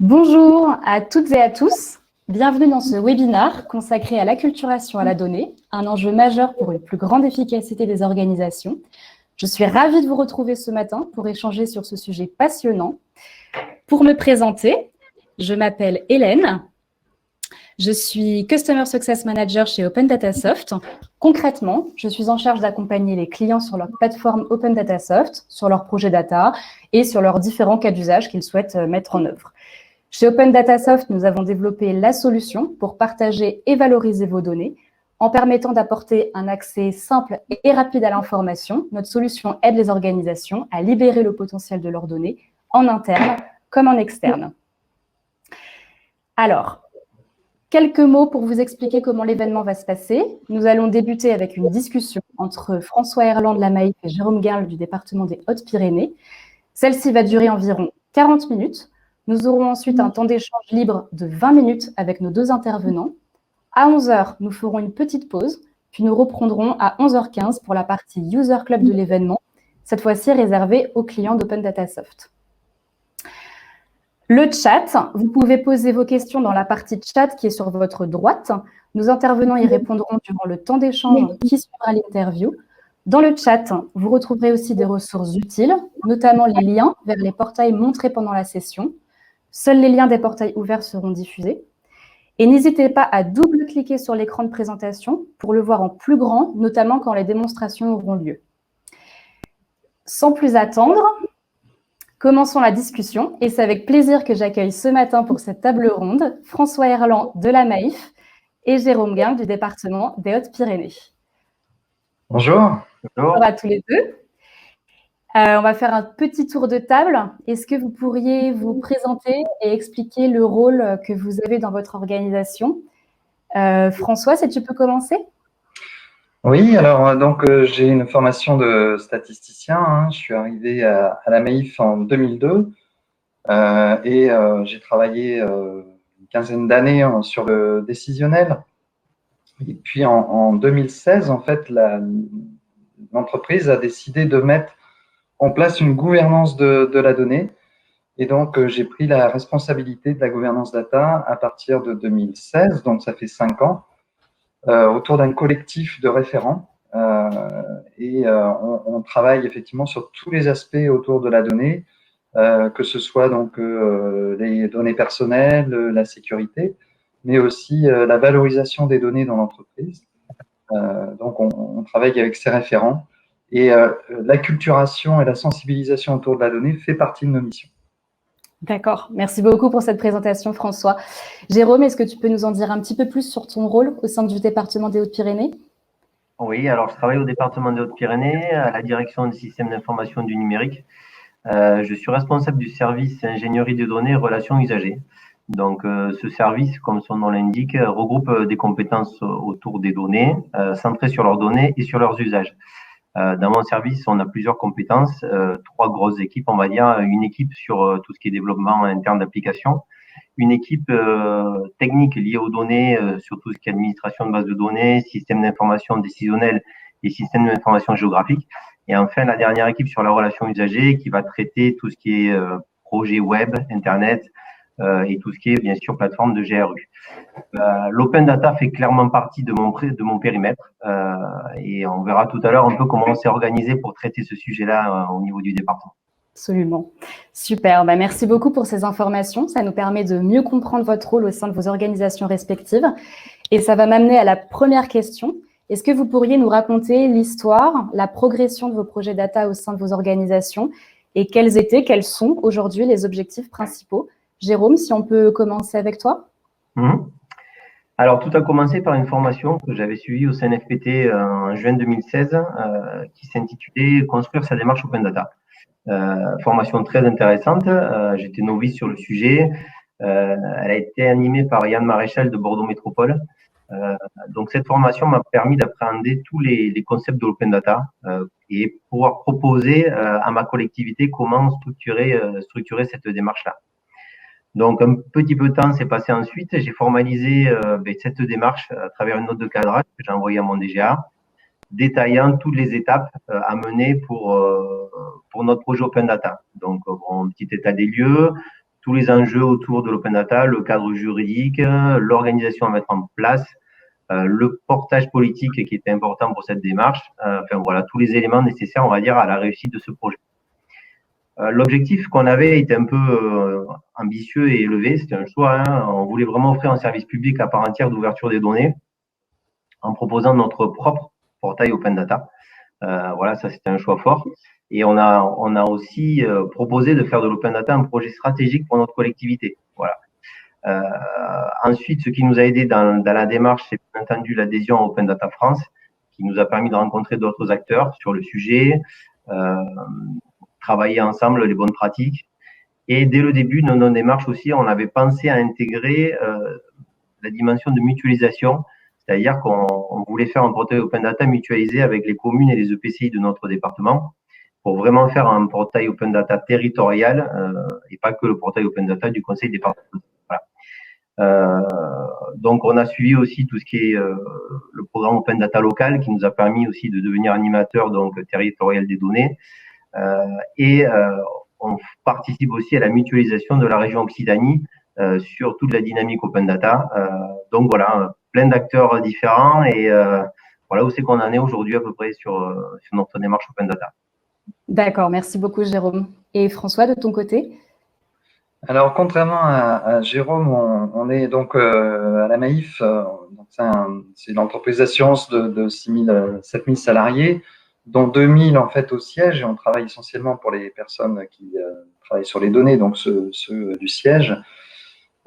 Bonjour à toutes et à tous. Bienvenue dans ce webinaire consacré à l'acculturation à la donnée, un enjeu majeur pour une plus grande efficacité des organisations. Je suis ravie de vous retrouver ce matin pour échanger sur ce sujet passionnant. Pour me présenter, je m'appelle Hélène. Je suis Customer Success Manager chez Open Datasoft. Concrètement, je suis en charge d'accompagner les clients sur leur plateforme Open Datasoft, sur leurs projets data et sur leurs différents cas d'usage qu'ils souhaitent mettre en œuvre. Chez Open Datasoft, nous avons développé la solution pour partager et valoriser vos données en permettant d'apporter un accès simple et rapide à l'information. Notre solution aide les organisations à libérer le potentiel de leurs données en interne comme en externe. Alors, quelques mots pour vous expliquer comment l'événement va se passer. Nous allons débuter avec une discussion entre François Herland de la Maïf et Jérôme Guerle du département des Hautes-Pyrénées. Celle-ci va durer environ 40 minutes. Nous aurons ensuite un temps d'échange libre de 20 minutes avec nos deux intervenants. À 11h, nous ferons une petite pause, puis nous reprendrons à 11h15 pour la partie User Club de l'événement, cette fois-ci réservée aux clients d'Open Datasoft. Le chat, vous pouvez poser vos questions dans la partie chat qui est sur votre droite. Nos intervenants y répondront durant le temps d'échange qui suivra l'interview. Dans le chat, vous retrouverez aussi des ressources utiles, notamment les liens vers les portails montrés pendant la session. Seuls les liens des portails ouverts seront diffusés. Et n'hésitez pas à double-cliquer sur l'écran de présentation pour le voir en plus grand, notamment quand les démonstrations auront lieu. Sans plus attendre, commençons la discussion et c'est avec plaisir que j'accueille ce matin pour cette table ronde François Herland de la Maïf et Jérôme Guerle du département des Hautes-Pyrénées. Bonjour. Bonjour à tous les deux. On va faire un petit tour de table. Est-ce que vous pourriez vous présenter et expliquer le rôle que vous avez dans votre organisation? François, si tu peux commencer? Oui, alors j'ai une formation de statisticien. Je suis arrivé à la Maïf en 2002 et j'ai travaillé une quinzaine d'années sur le décisionnel. Et puis en 2016, en fait, l'entreprise a décidé de mettre en place une gouvernance de la donnée. Et donc, j'ai pris la responsabilité de la gouvernance data à partir de 2016, donc ça fait 5 ans, autour d'un collectif de référents. On travaille effectivement sur tous les aspects autour de la donnée, que ce soit donc les données personnelles, la sécurité, mais aussi la valorisation des données dans l'entreprise. Donc, on travaille avec ces référents et l'acculturation et la sensibilisation autour de la donnée fait partie de nos missions. D'accord, merci beaucoup pour cette présentation, François. Jérôme, est-ce que tu peux nous en dire un petit peu plus sur ton rôle au sein du département des Hautes-Pyrénées? Oui, alors je travaille au département des Hautes-Pyrénées, à la direction des systèmes d'information du numérique. Je suis responsable du service ingénierie des données et relations usagers. Donc, ce service, comme son nom l'indique, regroupe des compétences autour des données, centrées sur leurs données et sur leurs usages. Dans mon service, on a plusieurs compétences, 3 grosses équipes, on va dire. Une équipe sur tout ce qui est développement interne d'applications, une équipe technique liée aux données, sur tout ce qui est administration de base de données, système d'information décisionnelle et système d'information géographique. Et enfin, la dernière équipe sur la relation usagée qui va traiter tout ce qui est projet web, Internet et tout ce qui est, bien sûr, plateforme de GRU. L'open data fait clairement partie de mon périmètre et on verra tout à l'heure un peu comment on s'est organisé pour traiter ce sujet-là au niveau du département. Absolument. Super. Merci beaucoup pour ces informations. Ça nous permet de mieux comprendre votre rôle au sein de vos organisations respectives. Et ça va m'amener à la première question. Est-ce que vous pourriez nous raconter l'histoire, la progression de vos projets data au sein de vos organisations et quels sont aujourd'hui les objectifs principaux? Jérôme, si on peut commencer avec toi. Alors, tout a commencé par une formation que j'avais suivie au CNFPT en juin 2016 qui s'intitulait « Construire sa démarche Open Data ». Formation très intéressante. J'étais novice sur le sujet. Elle a été animée par Yann Maréchal de Bordeaux Métropole. Donc, cette formation m'a permis d'appréhender tous les concepts de l'open data et pouvoir proposer à ma collectivité comment structurer cette démarche-là. Donc, un petit peu de temps s'est passé ensuite. J'ai formalisé cette démarche à travers une note de cadrage que j'ai envoyée à mon DGA, détaillant toutes les étapes à mener pour notre projet Open Data. Donc, un petit état des lieux, tous les enjeux autour de l'open data, le cadre juridique, l'organisation à mettre en place, le portage politique qui était important pour cette démarche. Enfin voilà, tous les éléments nécessaires, on va dire, à la réussite de ce projet. L'objectif qu'on avait était un peu ambitieux et élevé, c'était un choix. On voulait vraiment offrir un service public à part entière d'ouverture des données en proposant notre propre portail Open Data. Voilà, ça c'était un choix fort. Et on a aussi proposé de faire de l'Open Data un projet stratégique pour notre collectivité. Voilà. Ensuite, ce qui nous a aidé dans la démarche, c'est bien entendu l'adhésion à Open Data France, qui nous a permis de rencontrer d'autres acteurs sur le sujet, travailler ensemble les bonnes pratiques. Et dès le début de nos démarches aussi, on avait pensé à intégrer la dimension de mutualisation, c'est-à-dire qu'on voulait faire un portail Open Data mutualisé avec les communes et les EPCI de notre département pour vraiment faire un portail Open Data territorial et pas que le portail Open Data du conseil départemental. Voilà. Donc, on a suivi aussi tout ce qui est le programme Open Data local qui nous a permis aussi de devenir animateur donc territorial des données. On participe aussi à la mutualisation de la région Occitanie sur toute la dynamique Open Data. Donc voilà, plein d'acteurs différents et voilà où c'est qu'on en est aujourd'hui à peu près sur notre démarche Open Data. D'accord, merci beaucoup Jérôme. Et François, de ton côté? Alors, contrairement à Jérôme, on est donc à la Maïf, c'est une entreprise d'assurance de 7000 salariés, dont 2000 en fait au siège, et on travaille essentiellement pour les personnes qui travaillent sur les données, donc ceux du siège.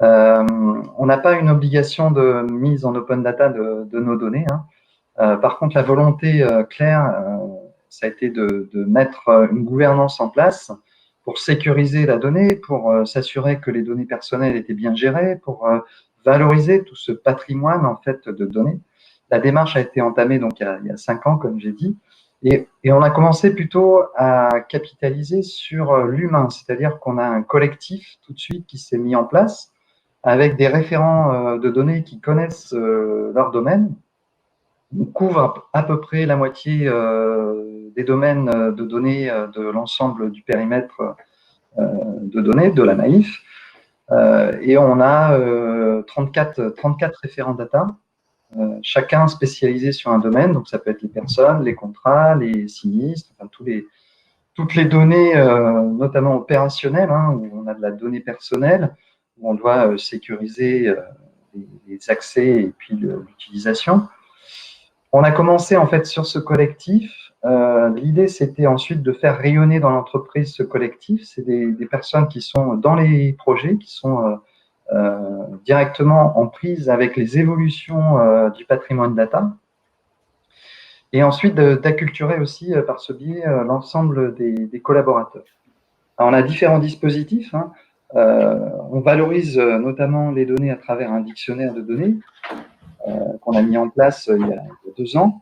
On n'a pas une obligation de mise en open data de nos données, hein. Par contre, la volonté claire, ça a été de mettre une gouvernance en place pour sécuriser la donnée, pour s'assurer que les données personnelles étaient bien gérées, pour valoriser tout ce patrimoine en fait de données. La démarche a été entamée donc il y a 5 ans, comme j'ai dit, et on a commencé plutôt à capitaliser sur l'humain, c'est-à-dire qu'on a un collectif tout de suite qui s'est mis en place avec des référents de données qui connaissent leur domaine. On couvre à peu près la moitié des domaines de données de l'ensemble du périmètre de données de la Maïf. Et on a 34 référents data, chacun spécialisé sur un domaine. Donc, ça peut être les personnes, les contrats, les sinistres, enfin, toutes les données, notamment opérationnelles, hein, où on a de la donnée personnelle, où on doit sécuriser les accès et puis l'utilisation. On a commencé en fait sur ce collectif. L'idée, c'était ensuite de faire rayonner dans l'entreprise ce collectif. C'est des personnes qui sont dans les projets, qui sont directement en prise avec les évolutions du patrimoine data. Et ensuite, d'acculturer aussi par ce biais l'ensemble des collaborateurs. Alors, on a différents dispositifs, hein. On valorise notamment les données à travers un dictionnaire de données qu'on a mis en place il y a 2 ans.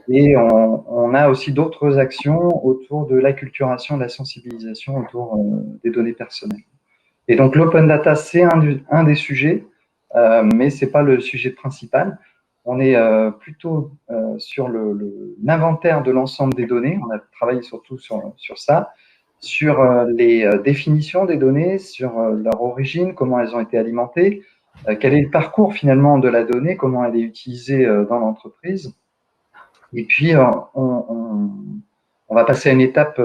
Et on a aussi d'autres actions autour de l'acculturation, de la sensibilisation autour des données personnelles. Et donc, l'open data, c'est un des sujets, mais ce n'est pas le sujet principal. On est plutôt sur l'inventaire de l'ensemble des données. On a travaillé surtout sur ça, sur les définitions des données, sur leur origine, comment elles ont été alimentées, quel est le parcours finalement de la donnée, comment elle est utilisée dans l'entreprise. Et puis, on va passer à une étape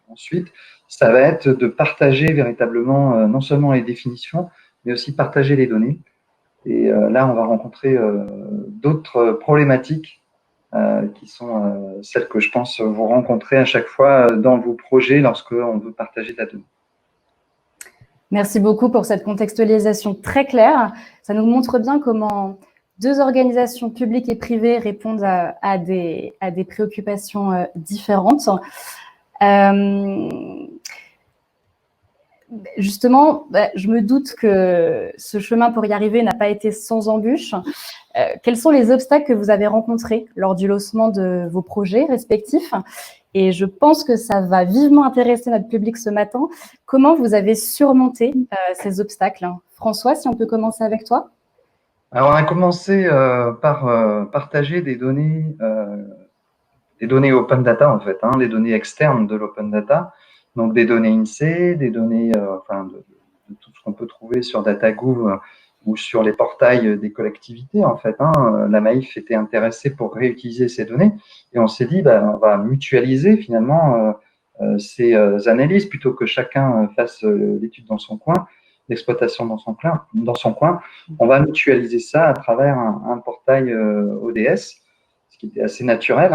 ensuite, ça va être de partager véritablement non seulement les définitions, mais aussi partager les données. Et là, on va rencontrer d'autres problématiques qui sont celles que je pense vous rencontrez à chaque fois dans vos projets lorsque on veut partager de la donnée. Merci beaucoup pour cette contextualisation très claire. Ça nous montre bien comment 2 organisations publiques et privées répondent à des préoccupations différentes. Justement, je me doute que ce chemin pour y arriver n'a pas été sans embûches. Quels sont les obstacles que vous avez rencontrés lors du lancement de vos projets respectifs? Et je pense que ça va vivement intéresser notre public ce matin. Comment vous avez surmonté ces obstacles? François, si on peut commencer avec toi. Alors, on a commencé par partager des données open data, en fait, hein, les données externes de l'open data, donc des données INSEE, des données trouver sur DataGouv ou sur les portails des collectivités, en fait. La Maïf était intéressée pour réutiliser ces données et on s'est dit, on va mutualiser finalement ces analyses plutôt que chacun fasse l'étude dans son coin, l'exploitation dans son coin. On va mutualiser ça à travers un portail ODS, ce qui était assez naturel.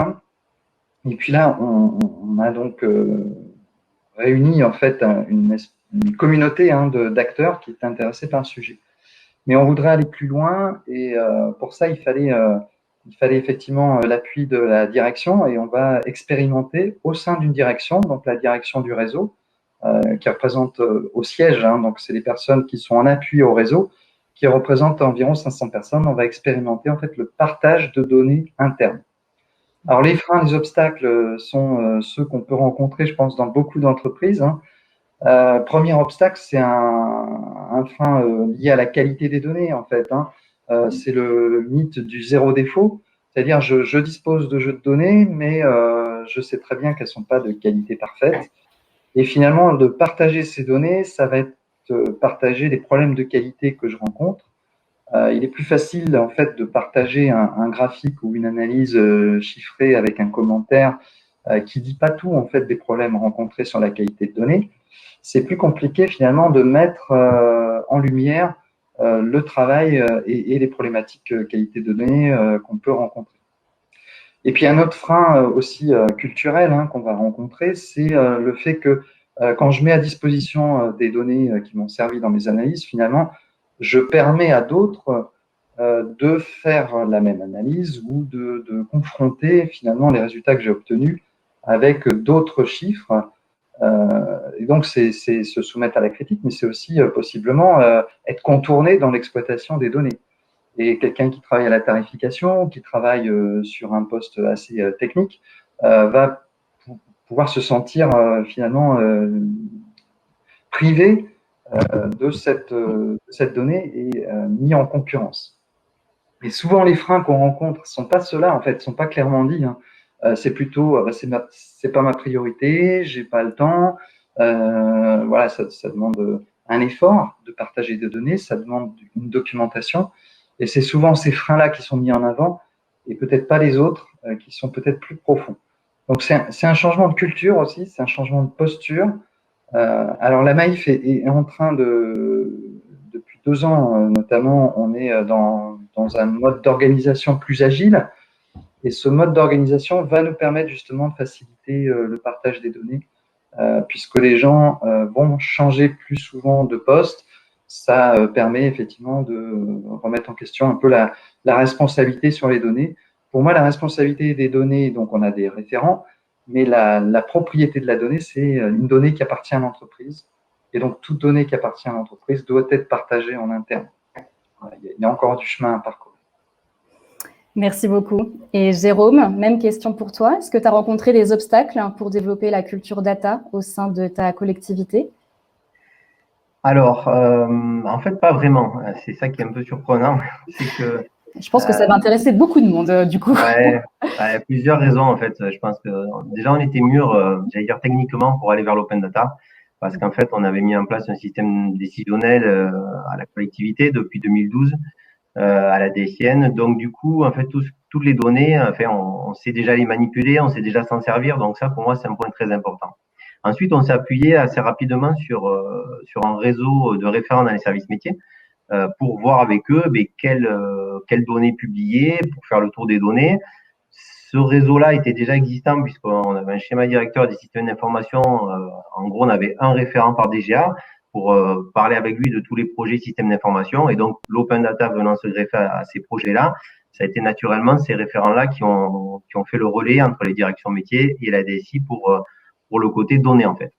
Et puis là, on a donc réuni en fait une communauté d'acteurs qui étaient intéressés par le sujet. Mais on voudrait aller plus loin et pour ça, il fallait effectivement l'appui de la direction et on va expérimenter au sein d'une direction, donc la direction du réseau, qui représente au siège, donc c'est les personnes qui sont en appui au réseau, qui représentent environ 500 personnes. On va expérimenter en fait le partage de données internes. Alors les freins, les obstacles sont ceux qu'on peut rencontrer, je pense, dans beaucoup d'entreprises. Premier obstacle, c'est un frein lié à la qualité des données, en fait. C'est le mythe du zéro défaut, c'est-à-dire je dispose de jeux de données, mais je sais très bien qu'elles ne sont pas de qualité parfaite. Et finalement, de partager ces données, ça va être partager les problèmes de qualité que je rencontre. Il est plus facile, en fait, de partager un graphique ou une analyse chiffrée avec un commentaire qui dit pas tout, en fait, des problèmes rencontrés sur la qualité de données. C'est plus compliqué, finalement, de mettre en lumière le travail et les problématiques qualité de données qu'on peut rencontrer. Et puis, un autre frein aussi culturel qu'on va rencontrer, c'est le fait que quand je mets à disposition des données qui m'ont servi dans mes analyses, finalement, je permets à d'autres de faire la même analyse ou de confronter finalement les résultats que j'ai obtenus avec d'autres chiffres. Et donc, c'est se soumettre à la critique, mais c'est aussi possiblement être contourné dans l'exploitation des données. Et quelqu'un qui travaille à la tarification, qui travaille sur un poste assez technique, va pouvoir se sentir finalement privé de cette donnée et mis en concurrence. Et souvent, les freins qu'on rencontre ne sont pas ceux-là, en fait, ne sont pas clairement dits. C'est plutôt, c'est pas ma priorité, j'ai pas le temps. Voilà, ça demande un effort de partager des données, ça demande une documentation. Et c'est souvent ces freins-là qui sont mis en avant et peut-être pas les autres qui sont peut-être plus profonds. Donc, c'est un changement de culture aussi, c'est un changement de posture. Alors, la Maïf est en train depuis 2 ans, notamment, on est dans un mode d'organisation plus agile. Et ce mode d'organisation va nous permettre justement de faciliter le partage des données, puisque les gens vont changer plus souvent de poste. Ça permet effectivement de remettre en question un peu la responsabilité sur les données. Pour moi, la responsabilité des données, donc on a des référents, mais la propriété de la donnée, c'est une donnée qui appartient à l'entreprise. Et donc, toute donnée qui appartient à l'entreprise doit être partagée en interne. Il y a encore du chemin à parcourir. Merci beaucoup. Et Jérôme, même question pour toi. Est-ce que tu as rencontré des obstacles pour développer la culture data au sein de ta collectivité? Alors, en fait, pas vraiment. C'est ça qui est un peu surprenant. C'est que je pense que ça va intéresser beaucoup de monde, du coup. Ouais, il y a plusieurs raisons, en fait. Je pense que déjà, on était mûrs, j'allais dire techniquement, pour aller vers l'open data, parce qu'en fait, on avait mis en place un système décisionnel à la collectivité depuis 2012, à la DSIN. Donc, du coup, en fait, toutes les données, enfin, on sait déjà les manipuler, on sait déjà s'en servir. Donc, ça, pour moi, c'est un point très important. Ensuite, on s'est appuyé assez rapidement sur un réseau de référents dans les services métiers pour voir avec eux quelles données publier, pour faire le tour des données. Ce réseau-là était déjà existant puisqu'on avait un schéma directeur des systèmes d'information. En gros, on avait un référent par DGA pour parler avec lui de tous les projets systèmes d'information. Et donc, l'open data venant se greffer à ces projets-là, ça a été naturellement ces référents-là qui ont fait le relais entre les directions métiers et la DSI pour le côté données, en fait.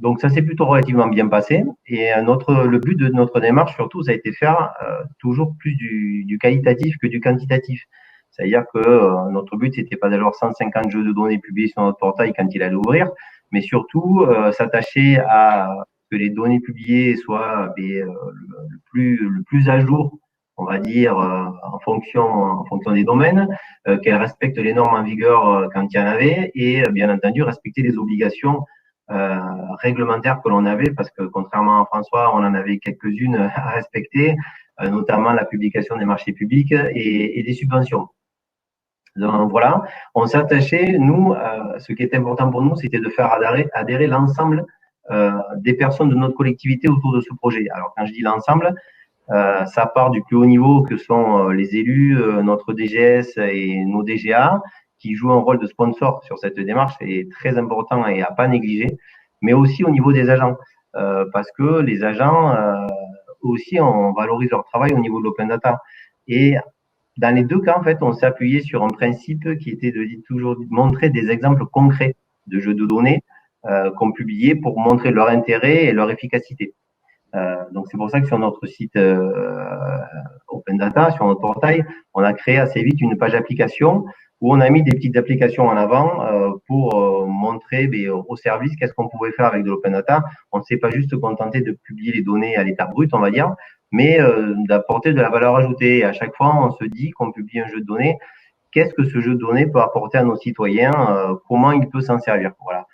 Donc ça s'est plutôt relativement bien passé. Et le but de notre démarche surtout, ça a été de faire toujours plus du qualitatif que du quantitatif. C'est-à-dire que notre but, c'était pas d'avoir 150 jeux de données publiés sur notre portail quand il allait ouvrir, mais surtout s'attacher à que les données publiées soient le plus à jour, on va dire, en fonction des domaines, qu'elles respectent les normes en vigueur quand il y en avait, et bien entendu respecter les obligations réglementaires que l'on avait, parce que contrairement à François, on en avait quelques-unes à respecter, notamment la publication des marchés publics et des subventions. Donc voilà, on s'est attaché, nous, ce qui était important pour nous, c'était de faire adhérer l'ensemble des personnes de notre collectivité autour de ce projet. Alors quand je dis l'ensemble, ça part du plus haut niveau que sont les élus, notre DGS et nos DGA, qui jouent un rôle de sponsor sur cette démarche et très important et à pas négliger, mais aussi au niveau des agents, parce que les agents aussi, on valorise leur travail au niveau de l'open data. Et dans les deux cas, en fait, on s'est appuyé sur un principe qui était de toujours montrer des exemples concrets de jeux de données qu'on publiait pour montrer leur intérêt et leur efficacité. Donc c'est pour ça que sur notre site Open Data, sur notre portail, on a créé assez vite une page application où on a mis des petites applications en avant pour montrer au service qu'est-ce qu'on pouvait faire avec de l'Open Data. On ne s'est pas juste contenté de publier les données à l'état brut, on va dire, mais d'apporter de la valeur ajoutée. Et à chaque fois, on se dit qu'on publie un jeu de données. Qu'est-ce que ce jeu de données peut apporter à nos citoyens, comment il peut s'en servir. Voilà.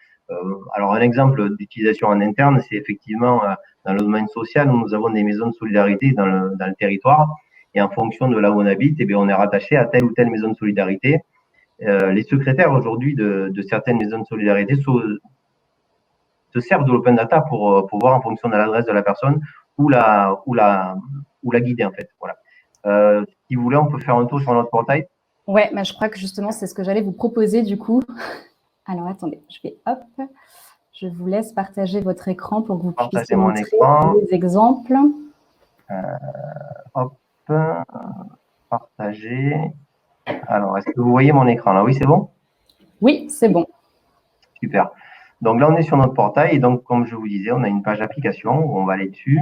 Alors un exemple d'utilisation en interne, c'est effectivement dans le domaine social où nous avons des maisons de solidarité dans le territoire. Et en fonction de là où on habite, eh bien, on est rattaché à telle ou telle maison de solidarité. Les secrétaires aujourd'hui de certaines maisons de solidarité se servent de l'open data pour voir en fonction de l'adresse de la personne où la guider en fait. Voilà. Si vous voulez, on peut faire un tour sur notre portail. Ouais, mais je crois que justement c'est ce que j'allais vous proposer du coup. Alors attendez, je vous laisse partager votre écran pour que vous puissiez montrer les exemples. Hop, partager. Alors, est-ce que vous voyez mon écran là? Oui, c'est bon? Oui, c'est bon. Super. Donc là, on est sur notre portail et donc, comme je vous disais, on a une page application où on va aller dessus.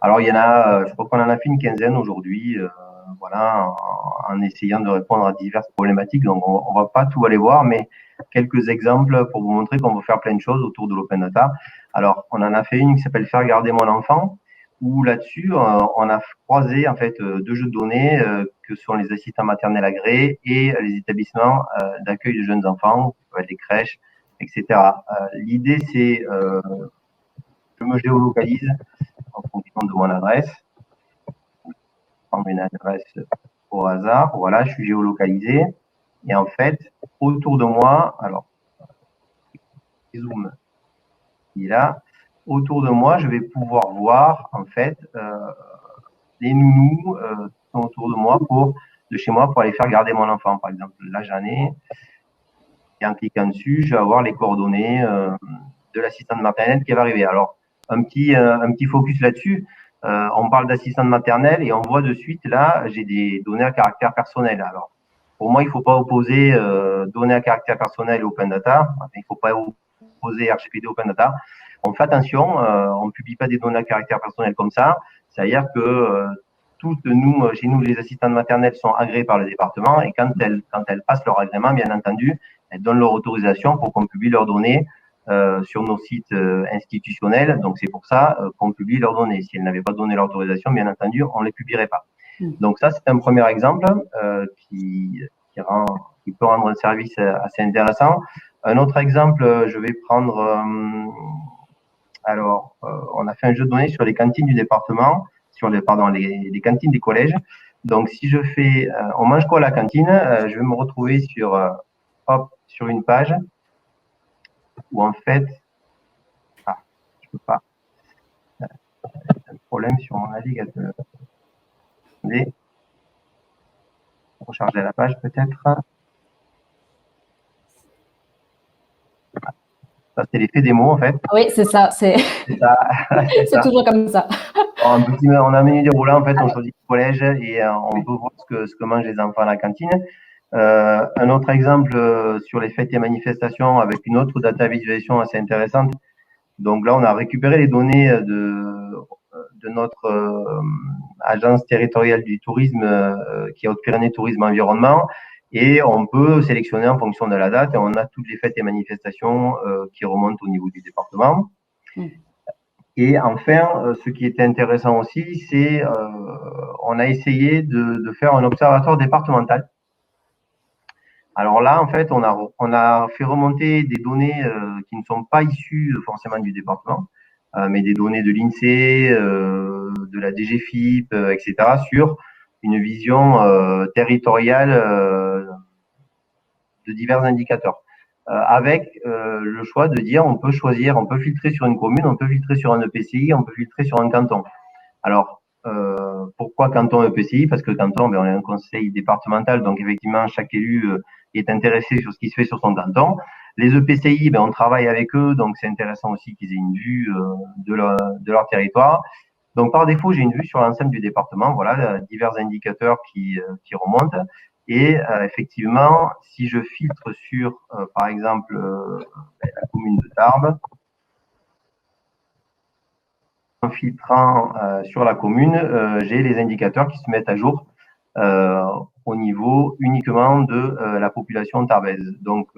Alors, il y en a, je crois qu'on en a fait une quinzaine aujourd'hui, voilà, en essayant de répondre à diverses problématiques. Donc, on va pas tout aller voir, mais quelques exemples pour vous montrer qu'on veut faire plein de choses autour de l'open data. Alors, on en a fait une qui s'appelle Faire garder mon enfant, où là-dessus, on a croisé en fait deux jeux de données que sont les assistants maternels agréés et les établissements d'accueil de jeunes enfants, les crèches, etc. L'idée, c'est je me géolocalise en fonction de mon adresse. Je prends une adresse au hasard. Voilà, je suis géolocalisé. Et en fait, autour de moi, alors, zoom, il est là. Autour de moi, je vais pouvoir voir, en fait, les nounous qui sont autour de moi de chez moi pour aller faire garder mon enfant. Par exemple, là, j'en ai. Et en cliquant dessus, je vais avoir les coordonnées de l'assistante maternelle qui va arriver. Alors, un petit focus là-dessus. On parle d'assistante maternelle et on voit de suite, là, j'ai des données à caractère personnel. Alors, pour moi, il ne faut pas opposer données à caractère personnel et open data. Enfin, il ne faut pas opposer RGPD open data. On fait attention, on ne publie pas des données à caractère personnel comme ça. C'est-à-dire que toutes nous, chez nous, les assistantes maternelles sont agréées par le département et quand elles passent leur agrément, bien entendu, elles donnent leur autorisation pour qu'on publie leurs données sur nos sites institutionnels. Donc, c'est pour ça qu'on publie leurs données. Si elles n'avaient pas donné l'autorisation, bien entendu, on ne les publierait pas. Donc, ça, c'est un premier exemple qui peut rendre un service assez intéressant. Un autre exemple, je vais prendre... on a fait un jeu de données sur les cantines du département, sur les cantines des collèges. Donc, si je fais on mange quoi à la cantine, je vais me retrouver sur une page où en fait, je peux pas, un problème sur mon navigateur. Attendez, recharger la page peut-être. Ça, c'est l'effet des mots en fait. Oui, c'est ça. C'est toujours comme ça. On a un menu déroulant en fait, on choisit le collège et on peut voir ce que mangent les enfants à la cantine. Un autre exemple sur les fêtes et manifestations avec une autre data visualisation assez intéressante. Donc là, on a récupéré les données de notre agence territoriale du tourisme qui est Haute-Pyrénées Tourisme Environnement et on peut sélectionner en fonction de la date et on a toutes les fêtes et manifestations qui remontent au niveau du département. Et enfin, ce qui était intéressant aussi, c'est on a essayé de faire un observatoire départemental Alors là, en fait, on a fait remonter des données qui ne sont pas issues forcément du département, mais des données de l'INSEE, de la DGFiP, etc., sur une vision territoriale de divers indicateurs. Avec le choix de dire on peut choisir, on peut filtrer sur une commune, on peut filtrer sur un EPCI, on peut filtrer sur un canton. Alors, pourquoi canton EPCI? Parce que canton, ben, on est un conseil départemental, donc effectivement, chaque élu est intéressé sur ce qui se fait sur son canton. Les EPCI, ben, on travaille avec eux, donc c'est intéressant aussi qu'ils aient une vue de leur territoire. Donc, par défaut, j'ai une vue sur l'ensemble du département, voilà, divers indicateurs qui remontent. Et effectivement, si je filtre sur, par exemple, la commune de Tarbes, en filtrant sur la commune, j'ai les indicateurs qui se mettent à jour au niveau uniquement de la population tarbaise. Donc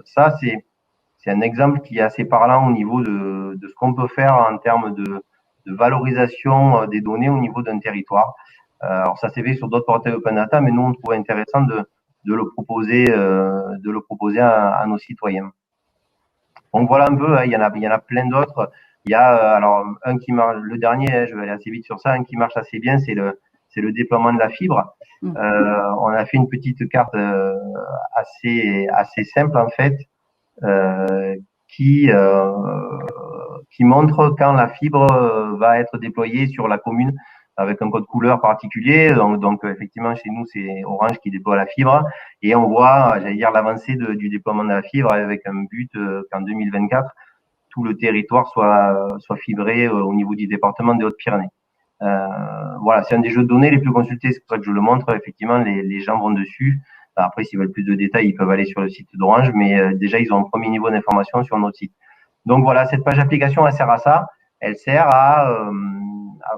ça, c'est un exemple qui est assez parlant au niveau de ce qu'on peut faire en termes de valorisation des données au niveau d'un territoire. Alors ça s'est fait sur d'autres portails Open Data, mais nous on trouve intéressant de le proposer à nos citoyens. Donc voilà un peu, hein, il y en a plein d'autres. Il y a alors un qui marche, le dernier, je vais aller assez vite sur ça, un qui marche assez bien, c'est le déploiement de la fibre. On a fait une petite carte assez simple en fait, euh, qui euh, qui montre quand la fibre va être déployée sur la commune avec un code couleur particulier. Donc effectivement, chez nous, c'est Orange qui déploie la fibre. Et on voit, j'allais dire, l'avancée du déploiement de la fibre avec un but qu'en 2024, tout le territoire soit fibré au niveau du département des Hautes-Pyrénées. Voilà, c'est un des jeux de données les plus consultés, c'est pour ça que je le montre. Effectivement, les gens vont dessus. Après, s'ils veulent plus de détails, ils peuvent aller sur le site d'Orange, mais déjà, ils ont un premier niveau d'information sur notre site. Donc voilà, cette page application, elle sert à ça. Elle sert à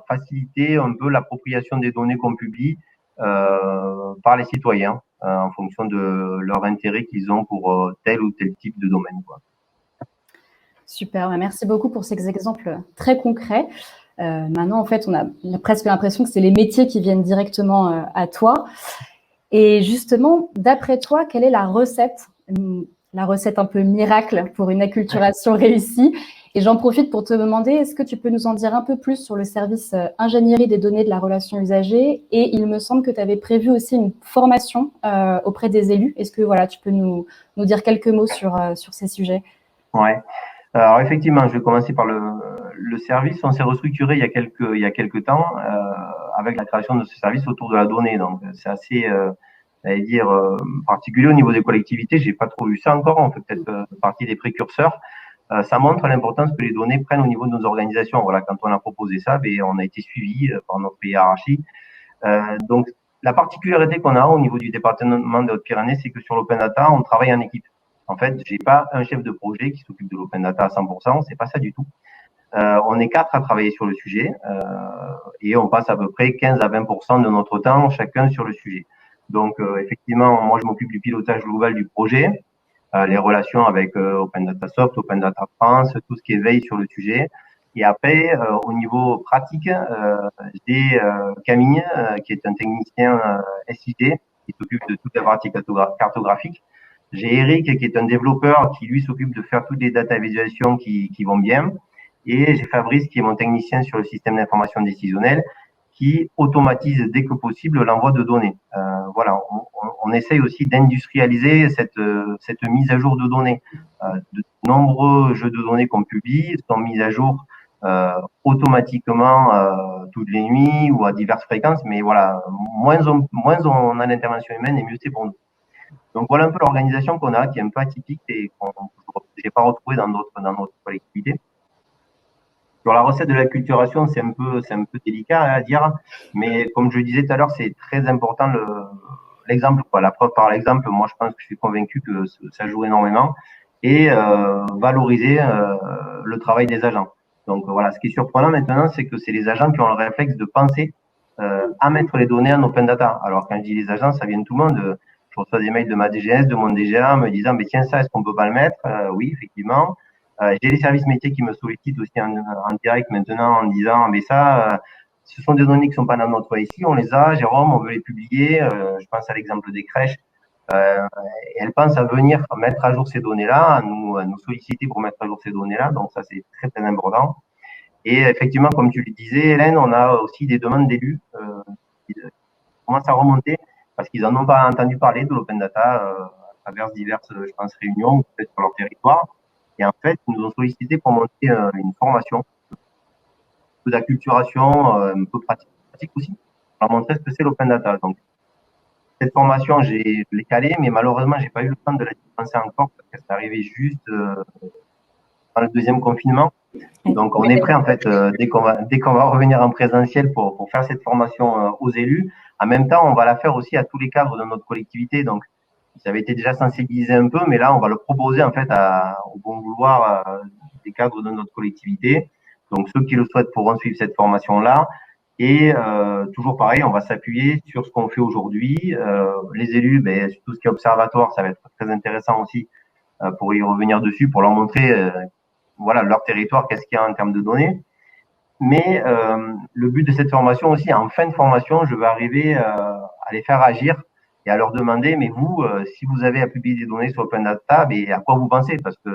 faciliter un peu l'appropriation des données qu'on publie par les citoyens en fonction de leur intérêt qu'ils ont pour tel ou tel type de domaine, quoi. Super, merci beaucoup pour ces exemples très concrets. Maintenant, en fait, on a presque l'impression que c'est les métiers qui viennent directement à toi. Et justement, d'après toi, quelle est la recette un peu miracle pour une acculturation réussie? Et j'en profite pour te demander, est-ce que tu peux nous en dire un peu plus sur le service ingénierie des données de la relation usagée? Et il me semble que tu avais prévu aussi une formation auprès des élus. Est-ce que voilà, tu peux nous dire quelques mots sur ces sujets? Ouais. Alors effectivement, je vais commencer par le service. On s'est restructuré il y a quelques temps avec la création de ce service autour de la donnée. Donc c'est assez, j'allais dire, particulier au niveau des collectivités. J'ai pas trop vu ça encore. On fait peut-être partie des précurseurs. Ça montre l'importance que les données prennent au niveau de nos organisations. Voilà, quand on a proposé ça, ben, on a été suivi par notre hiérarchie. Donc la particularité qu'on a au niveau du département des Hautes-Pyrénées, c'est que sur l'Open Data, on travaille en équipe. En fait, j'ai pas un chef de projet qui s'occupe de l'open data à 100%, c'est pas ça du tout. On est 4 à travailler sur le sujet et on passe à peu près 15 à 20% de notre temps chacun sur le sujet. Donc effectivement, moi je m'occupe du pilotage global du projet, les relations avec Open Data Soft, Open Data France, tout ce qui est veille sur le sujet. Et après, au niveau pratique, j'ai Camille, qui est un technicien SID, qui s'occupe de toute la partie cartographique. J'ai Eric qui est un développeur qui lui s'occupe de faire toutes les data visualisations qui vont bien. Et j'ai Fabrice qui est mon technicien sur le système d'information décisionnelle qui automatise dès que possible l'envoi de données. Voilà, on essaye aussi d'industrialiser cette mise à jour de données. De nombreux jeux de données qu'on publie sont mis à jour automatiquement toutes les nuits ou à diverses fréquences, mais voilà, moins on a l'intervention humaine et mieux c'est pour nous. Donc voilà un peu l'organisation qu'on a, qui est un peu atypique et qu'on j'ai pas retrouvé dans d'autres collectivités. Sur la recette de l'acculturation, c'est un peu délicat à dire, mais comme je le disais tout à l'heure, c'est très important l'exemple, quoi. La preuve par l'exemple. Moi, je pense que je suis convaincu que ça joue énormément et valoriser le travail des agents. Donc voilà, ce qui est surprenant maintenant, c'est que c'est les agents qui ont le réflexe de penser à mettre les données en open data. Alors quand je dis les agents, ça vient de tout le monde. Je reçois des mails de ma DGS, de mon DGA, me disant, mais tiens, ça, est-ce qu'on peut pas le mettre? Oui, effectivement. J'ai les services métiers qui me sollicitent aussi en direct maintenant en disant, mais ça, ce sont des données qui sont pas dans notre ici, on les a, Jérôme, on veut les publier. Je pense à l'exemple des crèches. Et elle pense à venir mettre à jour ces données-là, à nous solliciter pour mettre à jour ces données-là. Donc ça, c'est très, très important. Et effectivement, comme tu le disais, Hélène, on a aussi des demandes d'élus qui commencent à remonter parce qu'ils n'en ont pas entendu parler de l'open data à travers diverses, je pense, réunions ou peut-être sur leur territoire. Et en fait, ils nous ont sollicité pour monter une formation, de l'acculturation, un peu pratique aussi, pour leur montrer ce que c'est l'open data. Donc, cette formation, je l'ai calée, mais malheureusement, j'ai pas eu le temps de la dispenser encore parce que c'est arrivé juste dans le deuxième confinement. Donc, on est prêt, en fait, dès qu'on va revenir en présentiel pour faire cette formation aux élus. En même temps, on va la faire aussi à tous les cadres de notre collectivité. Donc, ça avait été déjà sensibilisé un peu, mais là, on va le proposer, en fait, au bon vouloir des cadres de notre collectivité. Donc, ceux qui le souhaitent pourront suivre cette formation-là. Et toujours pareil, on va s'appuyer sur ce qu'on fait aujourd'hui. Les élus, ben, tout ce qui est observatoire, ça va être très intéressant aussi pour y revenir dessus, pour leur montrer voilà, leur territoire, qu'est-ce qu'il y a en termes de données. Mais le but de cette formation aussi, en fin de formation, je vais arriver à les faire agir et à leur demander, mais vous, si vous avez à publier des données sur Open Data, mais à quoi vous pensez? Parce que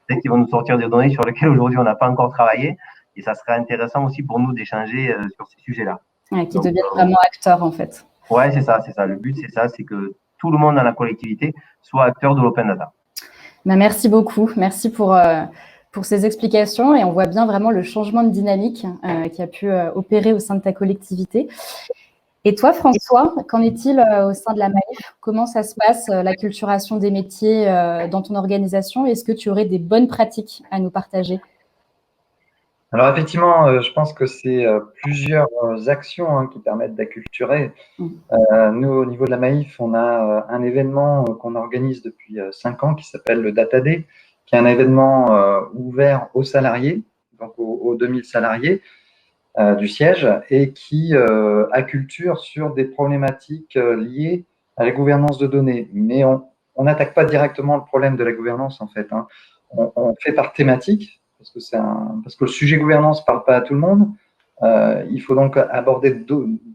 peut-être qu'ils vont nous sortir des données sur lesquelles aujourd'hui on n'a pas encore travaillé, et ça serait intéressant aussi pour nous d'échanger sur ces sujets-là. Ouais, qui deviennent vraiment acteurs, en fait. Ouais, c'est ça, c'est ça. Le but, c'est ça, c'est que tout le monde dans la collectivité soit acteur de l'open data. Merci beaucoup. Merci pour ces explications. Et on voit bien vraiment le changement de dynamique qui a pu opérer au sein de ta collectivité. Et toi, François, qu'en est-il au sein de la MAIF? Comment ça se passe, l'acculturation des métiers dans ton organisation? Est-ce que tu aurais des bonnes pratiques à nous partager? Alors effectivement, je pense que c'est plusieurs actions qui permettent d'acculturer. Nous, au niveau de la MAIF, on a un événement qu'on organise depuis 5 ans qui s'appelle le Data Day, qui est un événement ouvert aux salariés, donc aux 2000 salariés du siège, et qui acculture sur des problématiques liées à la gouvernance de données. Mais on n'attaque pas directement le problème de la gouvernance, en fait. On fait par thématique, parce que le sujet gouvernance ne parle pas à tout le monde. Il faut donc aborder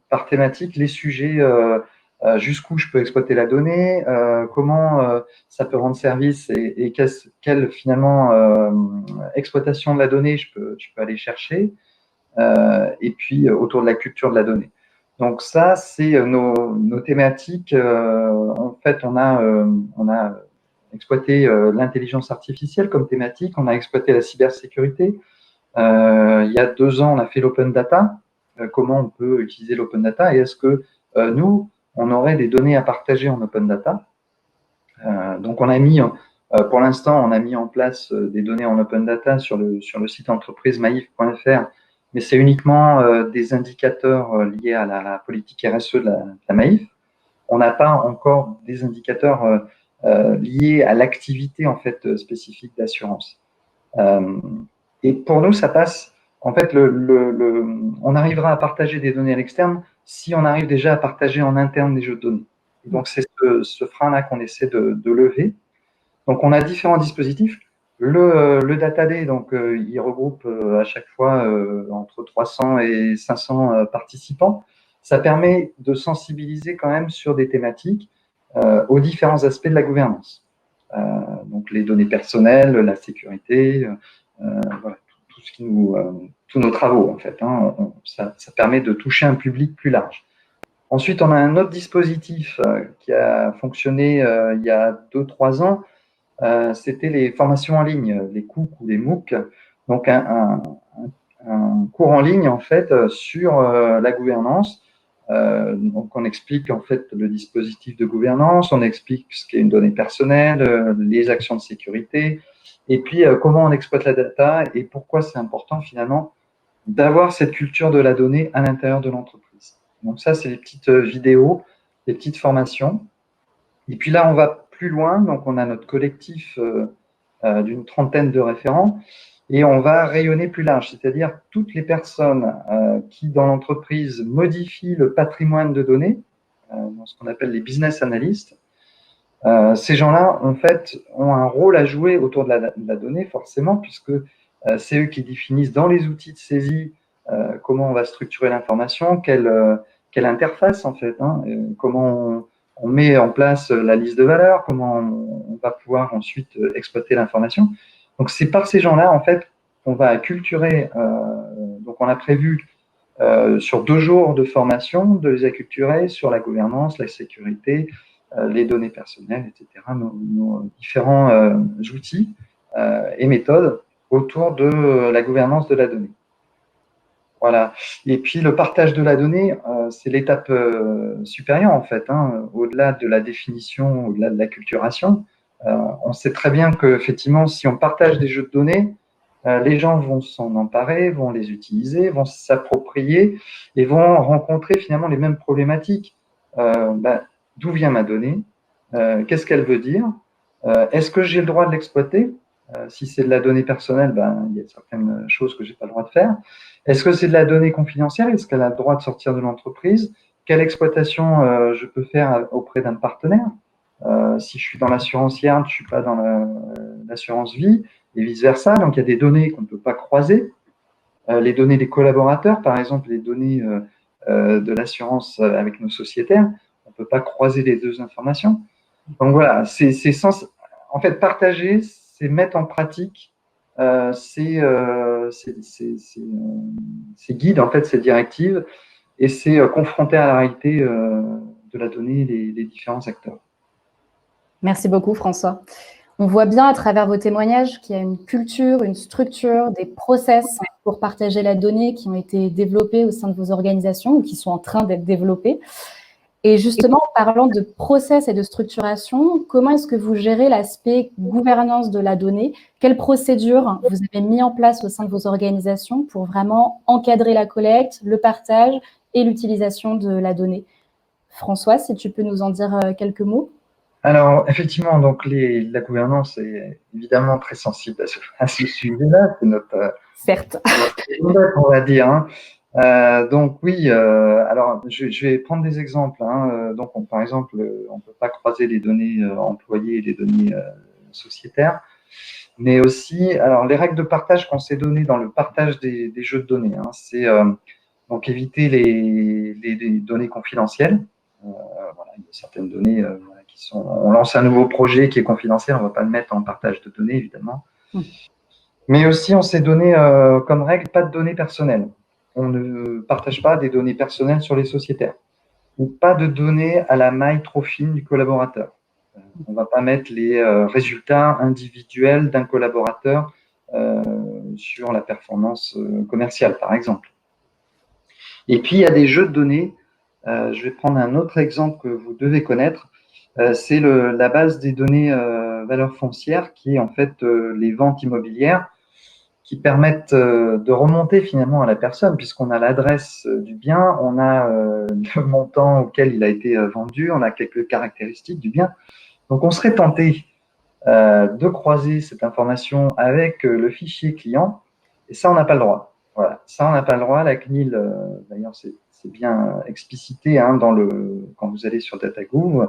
par thématique les sujets jusqu'où je peux exploiter la donnée, comment ça peut rendre service et quelle finalement exploitation de la donnée je peux aller chercher, et puis autour de la culture de la donnée. Donc ça, c'est nos thématiques. En fait, on a exploité l'intelligence artificielle comme thématique, on a exploité la cybersécurité. Il y a 2 ans, on a fait l'open data. Comment on peut utiliser l'open data et est-ce que nous, on aurait des données à partager en open data? Donc, on a mis, pour l'instant, on a mis en place des données en open data sur le site entreprise maif.fr, mais c'est uniquement des indicateurs liés à la politique RSE de la Maif. On n'a pas encore des indicateurs liés à l'activité en fait spécifique d'assurance. Et pour nous, ça passe. En fait, on arrivera à partager des données à l'externe si on arrive déjà à partager en interne des jeux de données. Et donc, c'est ce frein-là qu'on essaie de lever. Donc, on a différents dispositifs. Le Data Day, donc, il regroupe à chaque fois entre 300 et 500 participants. Ça permet de sensibiliser quand même sur des thématiques aux différents aspects de la gouvernance. Donc, les données personnelles, la sécurité, voilà, tout ce qui tous nos travaux, en fait. Ça permet de toucher un public plus large. Ensuite, on a un autre dispositif qui a fonctionné il y a 2-3 ans. C'était les formations en ligne, les COOC ou les MOOC. Donc, un cours en ligne, en fait, sur la gouvernance. Donc, on explique, en fait, le dispositif de gouvernance, on explique ce qu'est une donnée personnelle, les actions de sécurité, et puis comment on exploite la data et pourquoi c'est important, finalement, d'avoir cette culture de la donnée à l'intérieur de l'entreprise. Donc ça, c'est les petites vidéos, les petites formations. Et puis là, on va plus loin. Donc, on a notre collectif d'une 30aine de référents et on va rayonner plus large, c'est-à-dire toutes les personnes qui, dans l'entreprise, modifient le patrimoine de données, dans ce qu'on appelle les business analysts. Ces gens-là, en fait, ont un rôle à jouer autour de la donnée, forcément, puisque c'est eux qui définissent dans les outils de saisie comment on va structurer l'information, quelle interface, en fait, comment on met en place la liste de valeurs, comment on va pouvoir ensuite exploiter l'information. Donc, c'est par ces gens-là, en fait, qu'on va acculturer. Donc, on a prévu sur 2 jours de formation de les acculturer sur la gouvernance, la sécurité, les données personnelles, etc., nos différents outils et méthodes autour de la gouvernance de la donnée. Voilà. Et puis le partage de la donnée, c'est l'étape supérieure en fait, hein, au-delà de la définition, au-delà de l'acculturation. On sait très bien que effectivement, si on partage des jeux de données, les gens vont s'en emparer, vont les utiliser, vont s'approprier et vont rencontrer finalement les mêmes problématiques. D'où vient ma donnée? Qu'est-ce qu'elle veut dire? Est-ce que j'ai le droit de l'exploiter? Si c'est de la donnée personnelle, il y a certaines choses que j'ai pas le droit de faire. Est-ce que c'est de la donnée confidentielle? Est-ce qu'elle a le droit de sortir de l'entreprise? Quelle exploitation je peux faire auprès d'un partenaire? Si je suis dans l'assurance yard, je suis pas dans l'assurance vie et vice versa. Donc il y a des données qu'on ne peut pas croiser. Les données des collaborateurs, par exemple, les données de l'assurance avec nos sociétaires, on ne peut pas croiser les 2 informations. Donc voilà, en fait, partager, c'est mettre en pratique ces guides, en fait, ces directives, et c'est confronter à la réalité de la donnée les différents acteurs. Merci beaucoup, François. On voit bien à travers vos témoignages qu'il y a une culture, une structure, des process pour partager la donnée qui ont été développés au sein de vos organisations ou qui sont en train d'être développés. Et justement, en parlant de process et de structuration, comment est-ce que vous gérez l'aspect gouvernance de la donnée? Quelles procédures vous avez mis en place au sein de vos organisations pour vraiment encadrer la collecte, le partage et l'utilisation de la donnée? François, si tu peux nous en dire quelques mots. Alors, effectivement, donc la gouvernance est évidemment très sensible à ce sujet-là. C'est notre Certes. on va dire. Hein. Donc oui, alors je vais prendre des exemples. Hein. Donc par exemple, on peut pas croiser les données employées et les données sociétaires, mais aussi, alors les règles de partage qu'on s'est données dans le partage des jeux de données, hein, c'est donc éviter les données confidentielles. Voilà, il y a certaines données voilà, qui sont. On lance un nouveau projet qui est confidentiel, on va pas le mettre en partage de données évidemment. Mais aussi, on s'est donné comme règle pas de données personnelles. On ne partage pas des données personnelles sur les sociétaires. Ou pas de données à la maille trop fine du collaborateur. On ne va pas mettre les résultats individuels d'un collaborateur sur la performance commerciale, par exemple. Et puis, il y a des jeux de données. Je vais prendre un autre exemple que vous devez connaître. C'est la base des données valeurs foncières qui est en fait les ventes immobilières qui permettent de remonter finalement à la personne, puisqu'on a l'adresse du bien, on a le montant auquel il a été vendu, on a quelques caractéristiques du bien. Donc on serait tenté de croiser cette information avec le fichier client, et ça on n'a pas le droit. Voilà, ça on n'a pas le droit. La CNIL, d'ailleurs c'est bien explicité hein, quand vous allez sur DataGouv,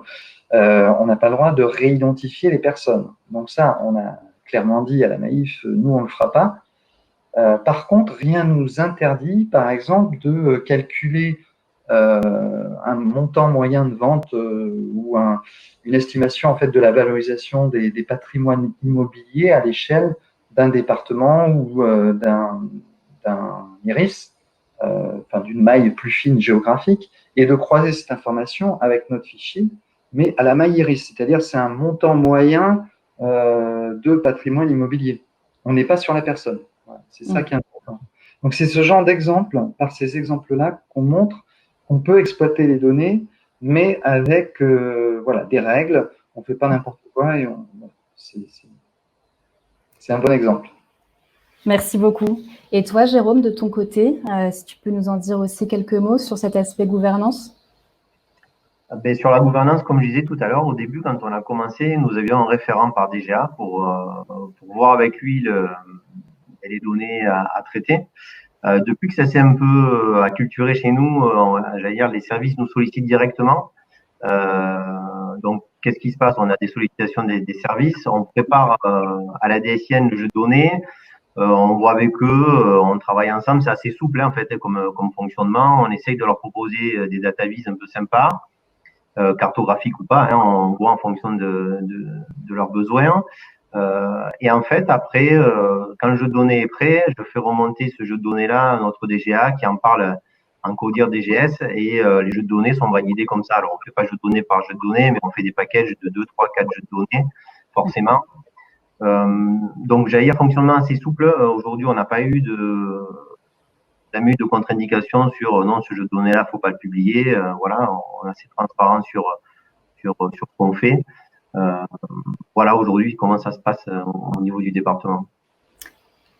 on n'a pas le droit de réidentifier les personnes. Donc ça, on a clairement dit à la Maïf, nous on ne le fera pas. Par contre, rien ne nous interdit, par exemple, de calculer un montant moyen de vente ou une estimation en fait de la valorisation des patrimoines immobiliers à l'échelle d'un département ou d'un IRIS, enfin d'une maille plus fine géographique, et de croiser cette information avec notre fichier, mais à la maille IRIS, c'est-à-dire c'est un montant moyen de patrimoine immobilier. On n'est pas sur la personne. Voilà, c'est ça qui est important. Donc, c'est ce genre d'exemple, par ces exemples-là, qu'on montre qu'on peut exploiter les données, mais avec voilà, des règles. On ne fait pas n'importe quoi et c'est un bon exemple. Merci beaucoup. Et toi, Jérôme, de ton côté, si tu peux nous en dire aussi quelques mots sur cet aspect gouvernance? Sur la gouvernance, comme je disais tout à l'heure, au début, quand on a commencé, nous avions un référent par DGA pour voir avec lui les données à traiter. Depuis que ça s'est un peu acculturé chez nous, j'allais dire, les services nous sollicitent directement. Donc, qu'est-ce qui se passe? On a des sollicitations des services, on prépare à la DSIN le jeu de données, on voit avec eux, on travaille ensemble, c'est assez souple hein, en fait comme fonctionnement. On essaye de leur proposer des datavises un peu sympas. cartographiques ou pas, hein, on voit en fonction de leurs besoins. Et en fait, après, quand le jeu de données est prêt, je fais remonter ce jeu de données-là à notre DGA qui en parle en codir DGS et les jeux de données sont validés comme ça. Alors, on ne fait pas jeu de données par jeu de données, mais on fait des packages de 2, 3, 4 jeux de données, forcément. Donc, j'ai un fonctionnement assez souple. Aujourd'hui, on n'a pas eu jamais eu de contre-indication sur non, ce jeu de données-là, faut pas le publier. Voilà, on est assez transparent sur ce qu'on fait. Voilà, aujourd'hui, comment ça se passe au niveau du département.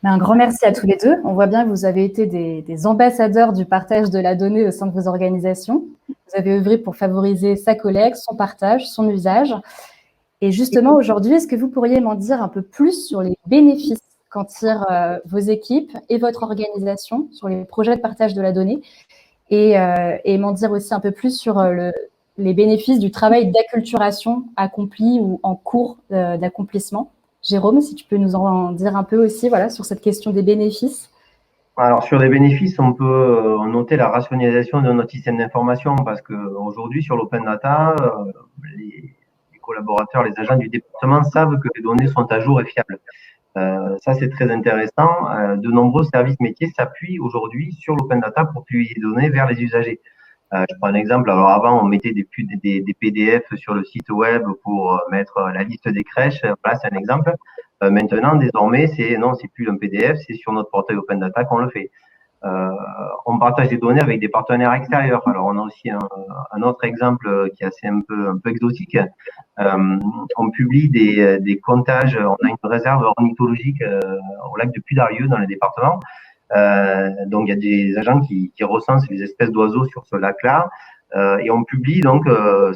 Un grand merci à tous les deux. On voit bien que vous avez été des ambassadeurs du partage de la donnée au sein de vos organisations. Vous avez œuvré pour favoriser sa collecte, son partage, son usage. Et justement, aujourd'hui, est-ce que vous pourriez m'en dire un peu plus sur les bénéfices qu'en tirent vos équipes et votre organisation sur les projets de partage de la donnée et m'en dire aussi un peu plus sur les bénéfices du travail d'acculturation accompli ou en cours d'accomplissement. Jérôme, si tu peux nous en dire un peu aussi voilà, sur cette question des bénéfices. Alors, sur les bénéfices, on peut noter la rationalisation de notre système d'information parce qu'aujourd'hui, sur l'open data, les collaborateurs, les agents du département savent que les données sont à jour et fiables. Ça, c'est très intéressant. De nombreux services métiers s'appuient aujourd'hui sur l'open data pour publier les données vers les usagers. Je prends un exemple. Alors avant, on mettait des PDF sur le site web pour mettre la liste des crèches. Voilà, c'est un exemple. Maintenant, désormais, c'est plus un PDF, c'est sur notre portail Open Data qu'on le fait. On partage des données avec des partenaires extérieurs. Alors, on a aussi un autre exemple qui est assez un peu exotique. On publie des comptages. On a une réserve ornithologique au lac de Puy-d'Arieux dans le département. Donc, il y a des agents qui recensent les espèces d'oiseaux sur ce lac-là et on publie donc